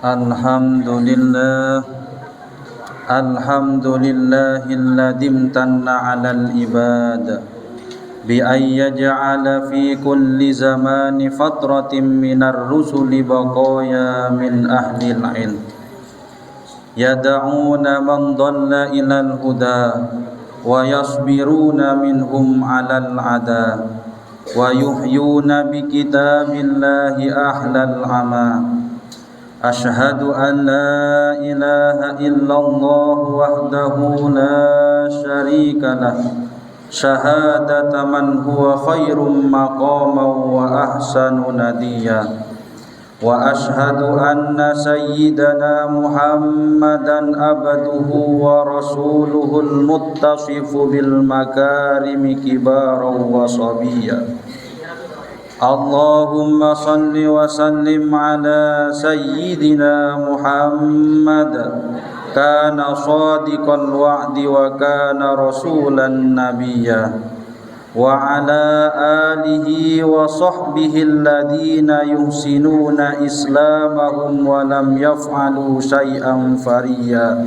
Alhamdulillah, alhamdulillahilladzi imtanna 'alal ibad bi ay yaj'ala fi kulli zamani fatratin minar rusuli baqaya min ahlil ilm yad'una man dhalla ilal huda wa yasbiruna minhum 'alal 'ada wa yuhyuna bi kitabillahi ahlal 'ama. Asyhadu an la ilaha illallah wahdahu la syarika lah syahadata man huwa khairum maqaman wa ahsanu nadiya wa asyhadu anna sayyidana Muhammadan abduhu wa rasuluhul muttasifu bil makarimi kibaran wa sabiyya. Allahumma salli wa sallim ala sayyidina Muhammad kana shadiqal wa'di wa kana rasulan nabiyya wa ala alihi wa sahbihi alladhina yuhsinuna islamahum wa lam yaf'alu syai'an fariya.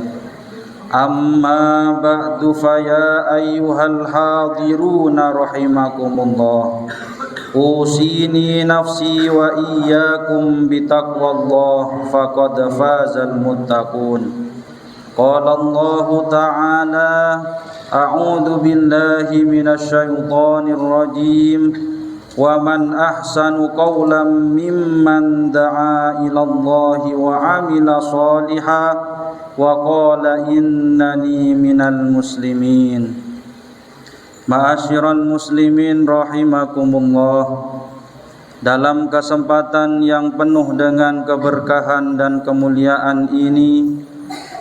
Amma ba'du fa ya ayyuhal hadiruna rahimakumullah. Usini nafsi wa iyyakum bitaqwallah faqad fazal muttaqun. Qala Allah ta'ala a'udzu billahi minasy syaithanir rajim wa man ahsanu qawlan mimman da'a ila Allah wa 'amila shalihan wa qala innani minal muslimin. Ma'asyiral muslimin rahimakumullah. Dalam kesempatan yang penuh dengan keberkahan dan kemuliaan ini,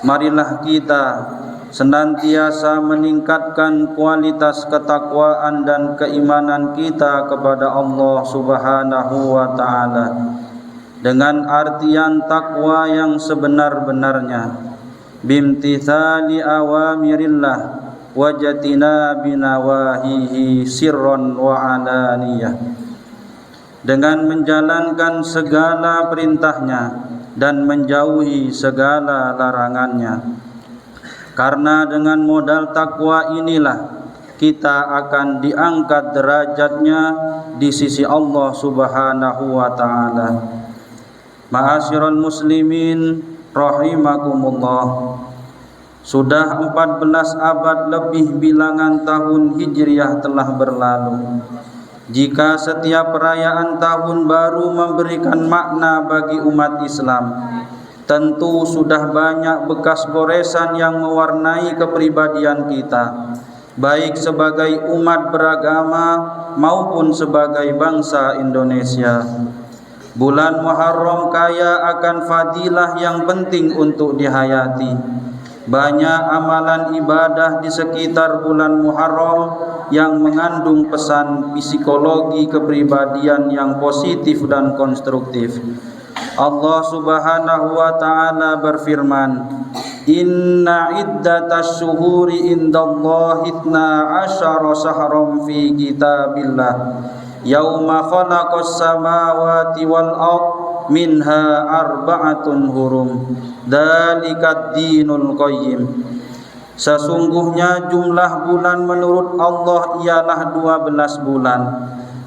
marilah kita senantiasa meningkatkan kualitas ketakwaan dan keimanan kita kepada Allah Subhanahu wa ta'ala dengan artian takwa yang sebenar-benarnya, bimtithali awamirillah wajatina binawahihi sirron wa alaniyah, dengan menjalankan segala perintahnya dan menjauhi segala larangannya. Karena dengan modal takwa inilah kita akan diangkat derajatnya di sisi Allah Subhanahu wa ta'ala. Ma'asyiral muslimin rahimakumullah. Sudah 14 abad lebih bilangan tahun Hijriah telah berlalu. Jika setiap perayaan tahun baru memberikan makna bagi umat Islam, tentu sudah banyak bekas goresan yang mewarnai kepribadian kita, baik sebagai umat beragama maupun sebagai bangsa Indonesia. Bulan Muharram kaya akan fadilah yang penting untuk dihayati. Banyak amalan ibadah di sekitar bulan Muharram yang mengandung pesan psikologi kepribadian yang positif dan konstruktif. Allah Subhanahu wa ta'ala berfirman, Inna iddatas syuhuri indallahi 12 syahran fi kitabillah yauma khalaqas samawati wal ardh minha arba'atun hurum dzalikat dinul qayyim. Sesungguhnya jumlah bulan menurut Allah ialah 12 bulan,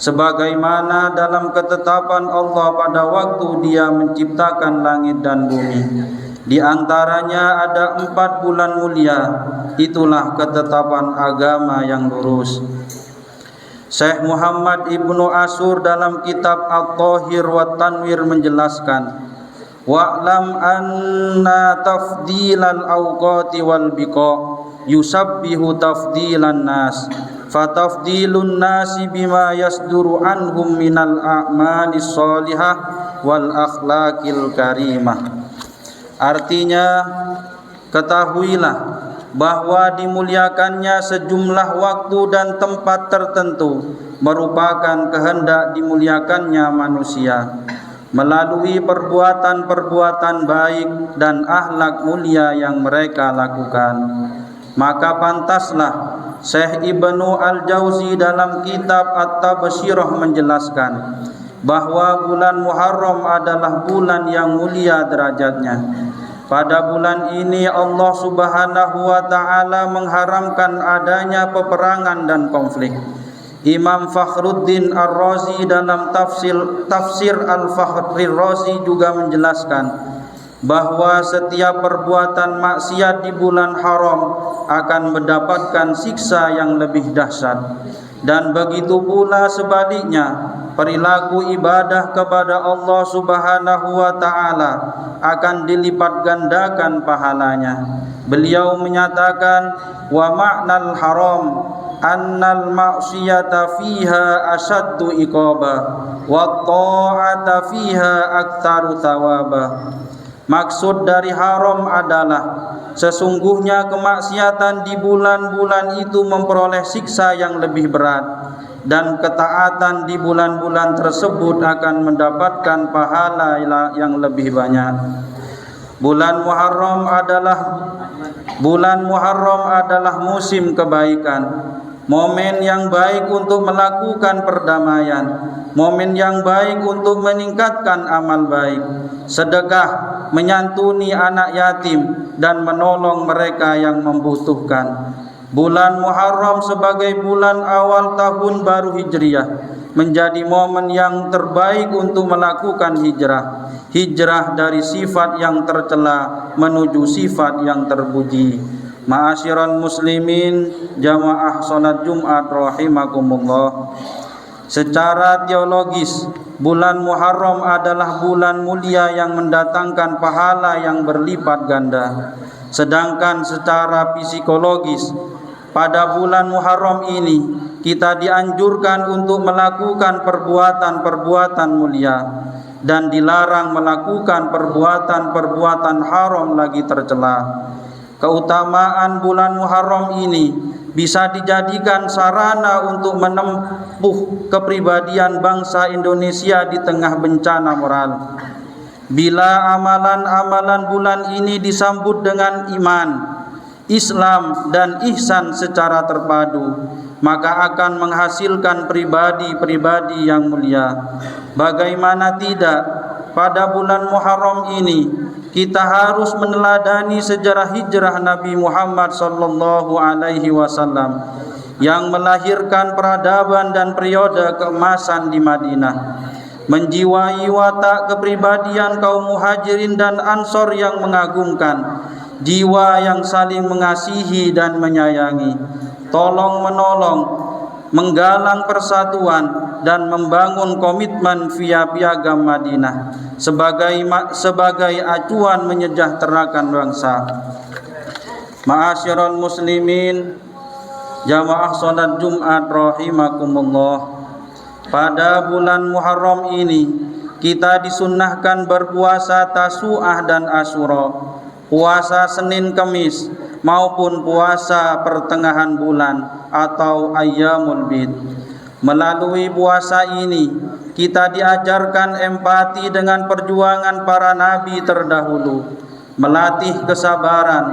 sebagaimana dalam ketetapan Allah pada waktu Dia menciptakan langit dan bumi. Di antaranya ada 4 bulan mulia. Itulah ketetapan agama yang lurus. Syekh Muhammad Ibnu Ashur dalam kitab At-Tahir wa Tanwir menjelaskan, wa'lam anna tafdilal awqati wal biqa yusabbihu tafdilan nas fatafdilun nasi bima yasduru anhum minal a'malis sholihah wal akhlaqil karimah. Artinya, ketahuilah bahwa dimuliakannya sejumlah waktu dan tempat tertentu merupakan kehendak dimuliakannya manusia melalui perbuatan-perbuatan baik dan akhlak mulia yang mereka lakukan. Maka pantaslah Syekh Ibnu Al-Jauzi dalam kitab At-Tabsirah menjelaskan, bahwa bulan Muharram adalah bulan yang mulia derajatnya. Pada bulan ini Allah Subhanahu wa taala mengharamkan adanya peperangan dan konflik. Imam Fakhruddin Ar-Razi dalam tafsir Al-Fakhrir Razi juga menjelaskan bahwa setiap perbuatan maksiat di bulan haram akan mendapatkan siksa yang lebih dahsyat, dan begitu pula sebaliknya, perilaku ibadah kepada Allah Subhanahu wa taala akan dilipat gandakan pahalanya. Beliau menyatakan, wa ma'nal haram annal ma'siyata fiha asyaddu iqaba wa ta'ata fiha aktsaru thawaba. Maksud dari haram adalah sesungguhnya kemaksiatan di bulan-bulan itu memperoleh siksa yang lebih berat, dan ketaatan di bulan-bulan tersebut akan mendapatkan pahala yang lebih banyak. Bulan Muharram adalah musim kebaikan, momen yang baik untuk melakukan perdamaian, momen yang baik untuk meningkatkan amal baik, sedekah, menyantuni anak yatim, dan menolong mereka yang membutuhkan. Bulan Muharram sebagai bulan awal tahun baru Hijriah menjadi momen yang terbaik untuk melakukan hijrah dari sifat yang tercela menuju sifat yang terpuji. Ma'asyiral muslimin, jamaah salat Jumat rahimakumullah. Secara teologis, bulan Muharram adalah bulan mulia yang mendatangkan pahala yang berlipat ganda. Sedangkan secara psikologis, pada bulan Muharram ini kita dianjurkan untuk melakukan perbuatan-perbuatan mulia dan dilarang melakukan perbuatan-perbuatan haram lagi tercela. Keutamaan bulan Muharram ini bisa dijadikan sarana untuk menempuh kepribadian bangsa Indonesia di tengah bencana moral. Bila amalan-amalan bulan ini disambut dengan iman, Islam, dan ihsan secara terpadu, maka akan menghasilkan pribadi-pribadi yang mulia. Bagaimana tidak, pada bulan Muharram ini kita harus meneladani sejarah hijrah Nabi Muhammad sallallahu alaihi wasallam yang melahirkan peradaban dan periode keemasan di Madinah, menjiwai watak kepribadian kaum Muhajirin dan Ansor yang mengagumkan, jiwa yang saling mengasihi dan menyayangi, tolong menolong, menggalang persatuan, dan membangun komitmen via piagam Madinah sebagai acuan menyejahterakan bangsa. Ma'asyiral muslimin, jamaah salat Jumat rahimakumullah. Pada bulan Muharram ini kita disunnahkan berpuasa Tasu'ah dan Asyura, puasa Senin Kemis maupun puasa pertengahan bulan atau Ayyamul Bid. Melalui puasa ini kita diajarkan empati dengan perjuangan para nabi terdahulu, melatih kesabaran,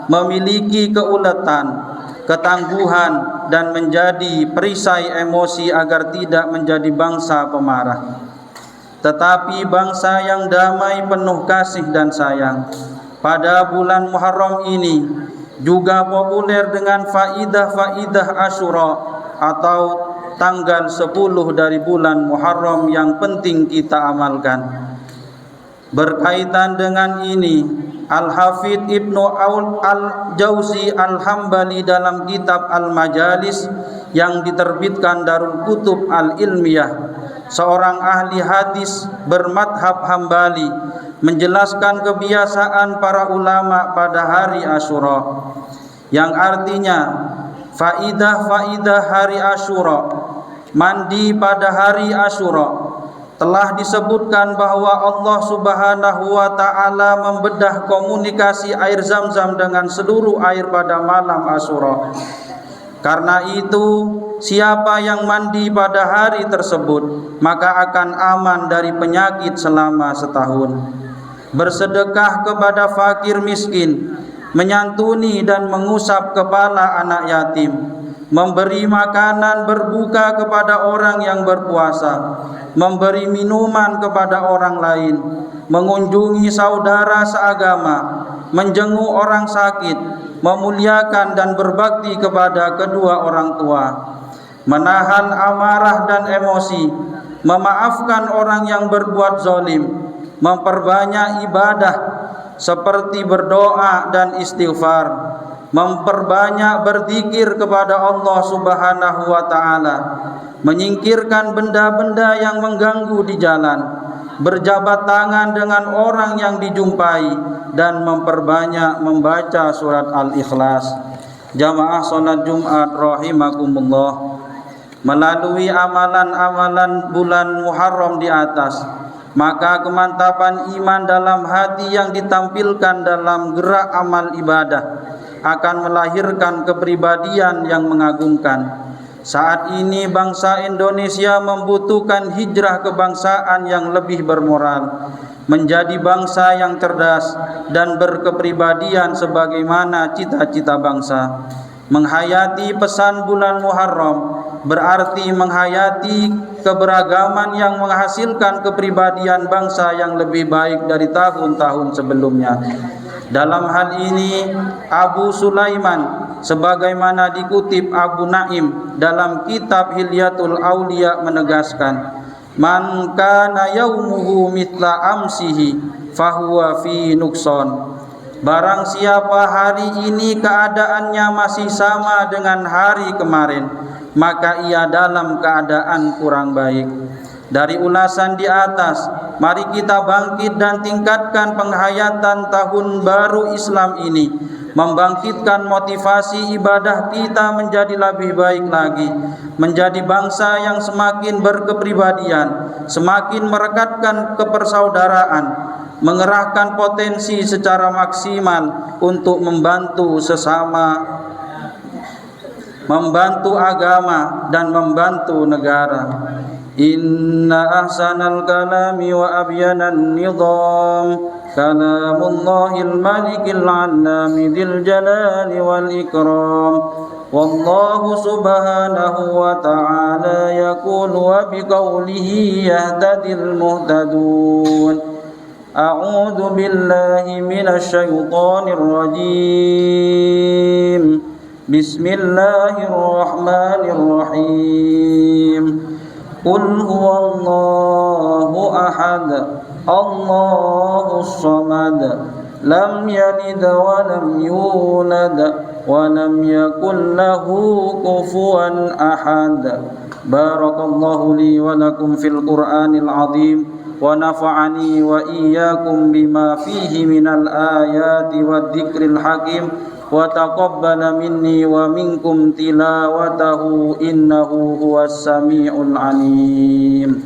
memiliki keuletan, ketangguhan, dan menjadi perisai emosi agar tidak menjadi bangsa pemarah, tetapi bangsa yang damai, penuh kasih dan sayang. Pada bulan Muharram ini juga populer dengan faidah-faidah Asyura atau tanggal 10 dari bulan Muharram yang penting kita amalkan. Berkaitan dengan ini, Al-Hafidh Ibnu Al-Jauzi Al-Hambali dalam kitab Al-Majalis yang diterbitkan Darul Kutub Al-Ilmiyah, seorang ahli hadis bermadhab Hambali, menjelaskan kebiasaan para ulama pada hari Asyura, yang artinya faidah-faidah hari Asyura. Mandi pada hari Asyura. Telah disebutkan bahwa Allah Subhanahu wa taala membedah komunikasi air Zam-Zam dengan seluruh air pada malam Asyura. Karena itu, siapa yang mandi pada hari tersebut maka akan aman dari penyakit selama setahun. Bersedekah kepada fakir miskin, menyantuni dan mengusap kepala anak yatim, memberi makanan berbuka kepada orang yang berpuasa, memberi minuman kepada orang lain, mengunjungi saudara seagama, menjenguk orang sakit, memuliakan dan berbakti kepada kedua orang tua, menahan amarah dan emosi, memaafkan orang yang berbuat zalim, memperbanyak ibadah seperti berdoa dan istighfar, memperbanyak berzikir kepada Allah Subhanahu wa taala, menyingkirkan benda-benda yang mengganggu di jalan, berjabat tangan dengan orang yang dijumpai, dan memperbanyak membaca surat Al-Ikhlas. Jamaah salat Jumat rahimakumullah, melalui amalan-amalan bulan Muharram di atas, maka kemantapan iman dalam hati yang ditampilkan dalam gerak amal ibadah akan melahirkan kepribadian yang mengagumkan. Saat ini bangsa Indonesia membutuhkan hijrah kebangsaan yang lebih bermoral, menjadi bangsa yang cerdas dan berkepribadian sebagaimana cita-cita bangsa. Menghayati pesan bulan Muharram berarti menghayati keberagaman yang menghasilkan kepribadian bangsa yang lebih baik dari tahun-tahun sebelumnya. Dalam hal ini Abu Sulaiman sebagaimana dikutip Abu Naim dalam kitab Hilyatul Auliya menegaskan, man kana yaumuhu mithla amsihi fahuwa fi nukson. Barang siapa hari ini keadaannya masih sama dengan hari kemarin, maka ia dalam keadaan kurang baik. Dari ulasan di atas, mari kita bangkit dan tingkatkan penghayatan tahun baru Islam ini, membangkitkan motivasi ibadah kita menjadi lebih baik lagi, menjadi bangsa yang semakin berkepribadian, semakin merekatkan kepersaudaraan, mengerahkan potensi secara maksimal untuk membantu sesama, membantu agama dan membantu negara. Inna ahsanal kalami wa abyanan nizam kalamullahil malikil alami dzil jalali wal ikram. Wallahu subhanahu wa ta'ala yaqulu wa biqaulihi yahtadil muhtadun. A'udzu billahi minasy syaithanir rajim. Bismillahirrahmanirrahim. Qul huwallahu ahad, Allahus samad, lam yalid wa lam yulad wa lam yakul lahu kufuwan ahad. Barakallahu li wa lakum fil Qur'anil azim wa nafa'ani wa iyyakum bima fihi minal ayati wadh-dhikril hakim wa taqabbala minni wa minkum tilawatahu innahu huwas samiul alim.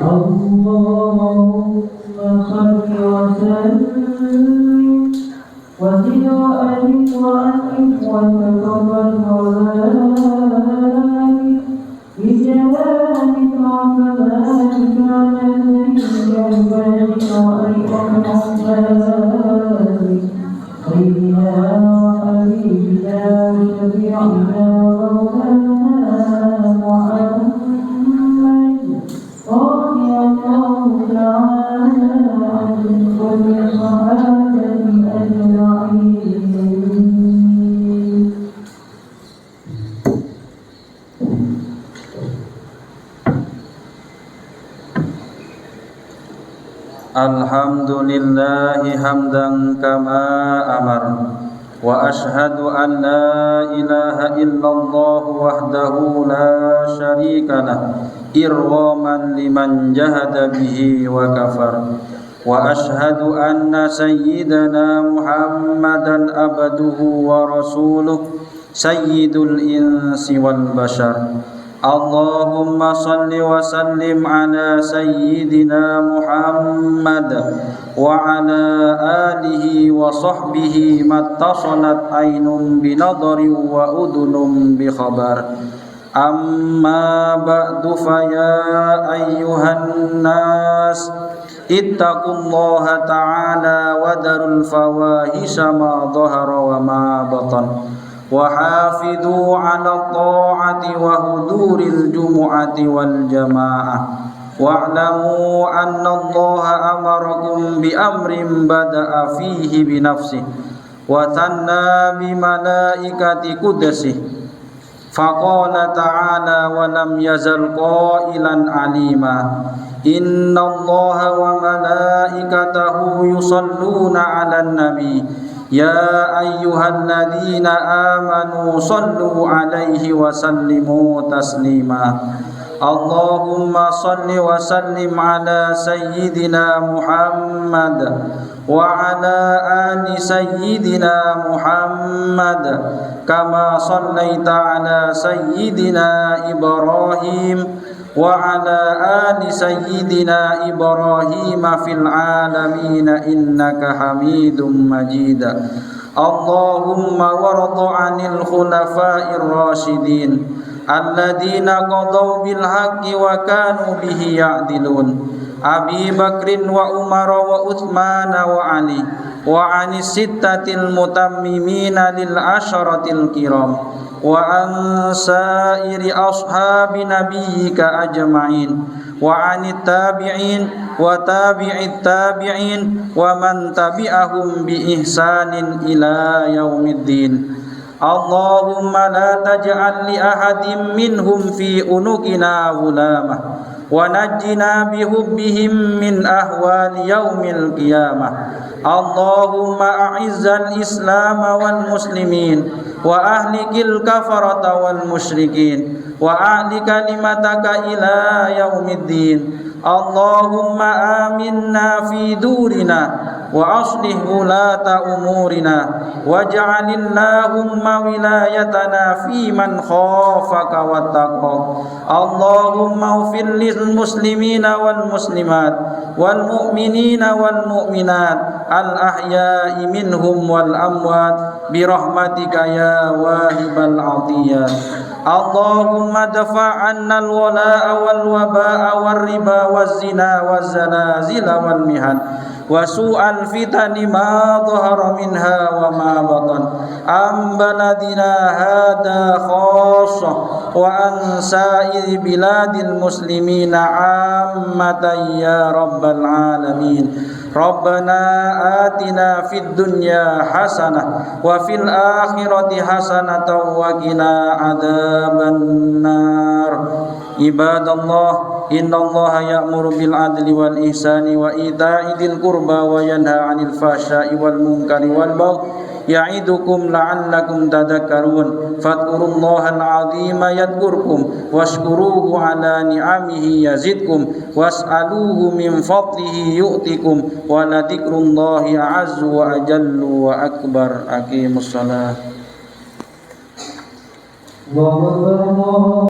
Allahumma shalli wa sallim wa zid wa alif wa anif wa taqabbal mawlana bijalali ta'ala Alhamdulillahi hamdan kama amar wa ashhadu an la ilaha illallah wahdahu la syarika lah irwaman liman jahada bihi wa kafar wa ashhadu anna sayyidana Muhammadan abduhu wa rasuluh sayyidul insi wal bashar. Allahumma salli wa sallim ala sayyidina Muhammad wa ala alihi wa sahbihi mattasalat aynun binadri wa udunum bi khabar. Amma ba'du fa ya ayyuhan nas ittaqullaha ta'ala wa darul fawahisha ma dhahara wa ma batan wa hafidhu 'ala ta'ati wa huduril jumu'ati wal jamaah wa'lamu anna Allaha amarakum bi amrin bada'a fihi bi nafsihi wa thanna bi malaikati qudsihi faqala ta'ala wa lam yazal qailan alima inna Allaha wa malaikatahu yusalluna 'alan nabi ya ayyuhalladzina amanu sallu 'alaihi wa sallimu taslima Allahumma salli wa sallim ala sayyidina Muhammad wa ala ali sayyidina Muhammad kama sallaita ala sayyidina Ibrahim wa ala ali sayyidina Ibrahim fil alamin innaka Hamidum Majid. Allahumma warḍa 'anil khulafa'ir rasyidin alladzina qadaw bil haqqi wa kanu bihi ya'dilun Abi Bakrin wa Umar wa Utsman wa Ali wa anis sittatil mutammimina lil asyaratil kiram wa an sairi ashabi nabiyyika ajma'in wa anit tabi'in wa tabi'it tabi'in wa man tabi'ahum bi ihsanin ila yaumiddin Allahumma la taj'al li ahadin minhum fi unukina ghulamah wa najjina bihubbihim min ahwali yaumil qiyamah Allahumma a'izzal islam wal muslimin wa ahlikil kafarata wal musyrikin wa a'li kalimataka ila yaumiddin Allahumma aminna fi durina wa aslih wulata umurina waj'alillahumma wilayatana fi man khafaka wattaqa Allahumma ighfir lil muslimina wal muslimat wal mu'minina wal mu'minat al ahya'i minhum wal amwat bi rahmatika ya wahibal 'atiyat Allahumma dafa' 'anna al wala'a wal waba'a war riba waz zina waz zalazila wal mihan wa su'al fitani ma dhahara minha wa ma batan am baladina hada khassa wa an sa'iri biladil muslimina ammatan ya rabbal alamin Rabbana atina fid dunya hasanah wa fil akhirati hasanatan wa qina adzaban nar Ibadallah innallaha ya'muru bil adli wal ihsani wa ita'i dzil qurba wa yanha 'anil fahsya'i wal munkari wal baghi ya'idukum la'allakum tadhakkarun fadhkurullahal 'azima yadhkurkum washkuruhu 'ala ni'amihi yazidkum was'aluhu min fadlihi yu'tikum wa la dzikrullahi a'azzu wa ajallu wa akbar aqimussalah.